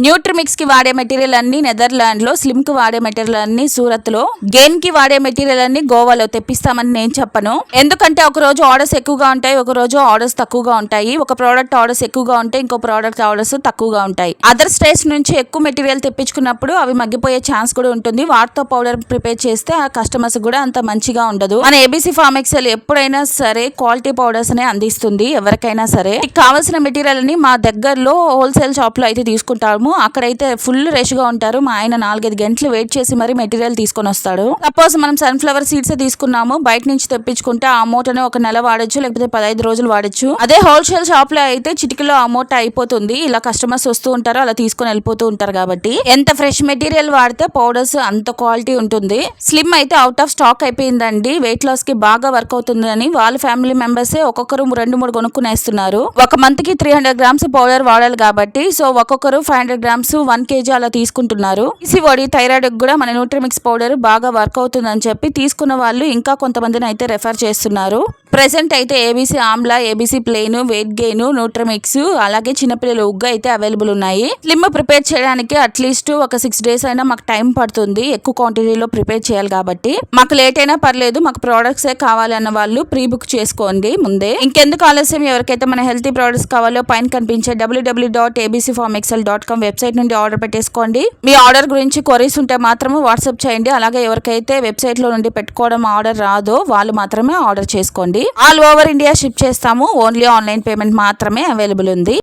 న్యూట్రిమిక్స్ కి వాడే మెటీరియల్ అన్ని నెదర్లాండ్ లో, స్లిమ్ కి వాడే మెటీరియల్ అన్ని సూరత్ లో, గెయిన్ కి వాడే మెటీరియల్ అన్ని గోవాలో తెప్పిస్తామని నేను చెప్పను. ఎందుకంటే ఒక రోజు ఆర్డర్స్ ఎక్కువగా ఉంటాయి, ఒక రోజు ఆర్డర్స్ తక్కువగా ఉంటాయి. ఒక ప్రోడక్ట్ ఆర్డర్స్ ఎక్కువగా ఉంటాయి, ఇంకో ప్రోడక్ట్ ఆర్డర్స్ తక్కువగా ఉంటాయి. అదర్ స్టేట్స్ నుంచి ఎక్కువ మెటీరియల్ తెప్పించుకున్నప్పుడు అవి మగ్గిపోయే ఛాన్స్ కూడా ఉంటుంది. వాటితో పౌడర్ ప్రిపేర్ చేస్తే ఆ కస్టమర్స్ కూడా అంత మంచిగా ఉండదు. మన ఏబీసీ ఫార్మ్ ఎక్సెల్ ఎప్పుడైనా సరే క్వాలిటీ పౌడర్స్ నే అందిస్తుంది ఎవరికైనా సరే. కావాల్సిన మెటీరియల్ ని మా దగ్గరలో హోల్సేల్ షాప్ లో అయితే తీసుకుంటాము. అక్కడైతే ఫుల్ రష్ గా ఉంటారు. మా ఆయన 4-5 గంటలు వెయిట్ చేసి మరి మెటీరియల్ తీసుకొని వస్తాడు. సపోజ్ మనం సన్ఫ్లవర్ సీడ్స్ తీసుకున్నాము, బయట నుంచి తెప్పించుకుంటే ఆ మూటని ఒక నెల వాడచ్చు, లేకపోతే 15 రోజులు వాడచ్చు. అదే హోల్సేల్ షాప్ లో అయితే చిటికలో ఆ మూట అయిపోతుంది. ఇలా కస్టమర్స్ వస్తూ ఉంటారు, అలా తీసుకొని వెళ్ళిపోతూ ఉంటారు. కాబట్టి ఎంత ఫ్రెష్ మెటీరియల్ వాడితే పౌడర్స్ అంత క్వాలిటీ ఉంటుంది. స్లిమ్ అయితే అవుట్ ఆఫ్ స్టాక్ అయిపోయిందండి. వెయిట్ లాస్ కి బాగా వర్క్ అవుతుందని వాళ్ళ ఫ్యామిలీ మెంబర్స్ ఒక్కొక్కరు 2-3 కొనుక్కునేస్తున్నారు. ఒక మంత్ కి 300 గ్రామ్స్ పౌడర్ వాడాలి కాబట్టి సో ఒక్కొక్కరు 500 గ్రామ్స్ 1 kg అలా తీసుకుంటున్నారు. పీసీఓడి థైరాయిడ్ కూడా మన న్యూట్రిమిక్స్ పౌడర్ బాగా వర్క్ అవుతుందని చెప్పి తీసుకున్న వాళ్ళు ఇంకా కొంతమందిని అయితే రెఫర్ చేస్తున్నారు. ప్రెసెంట్ అయితే ABC amla, ABC plain, weight gain, Nutrimix అలాగే చిన్నపిల్లల ఉగ్గు అయితే అవైలబుల్ ఉన్నాయి. స్లిమ్ ప్రిపేర్ చేయడానికి అట్లీస్ట్ ఒక 6 days అయినా మాకు టైం పడుతుంది. ఎక్కువ క్వాంటిటీలో ప్రిపేర్ చేయాలి కాబట్టి మాకు లేట్ అయినా పర్లేదు, మాకు ప్రోడక్ట్స్ కావాలి అన్న వాళ్ళు ప్రీ బుక్ చేసుకోండి ముందే. ఇంకెందుకు ఆలస్యం, ఎవరికైతే మన హెల్తీ ప్రోడక్ట్స్ కావాలో పైన కనిపించే www.abcfarmexcel.com వెబ్సైట్ నుండి ఆర్డర్ పెట్టేసుకోండి. మీ ఆర్డర్ గురించి క్వరీస్ ఉంటే మాత్రమే వాట్సాప్ చేయండి. అలాగే ఎవరికైతే వెబ్సైట్ లో నుండి పెట్టుకోవడం ఆర్డర్ రాదో వాళ్ళు మాత్రమే ఆర్డర్ చేసుకోండి. ఆల్ ఓవర్ ఇండియా షిప్ చేస్తాము. ఓన్లీ ఆన్లైన్ పేమెంట్ మాత్రమే అవైలబుల్ ఉంది.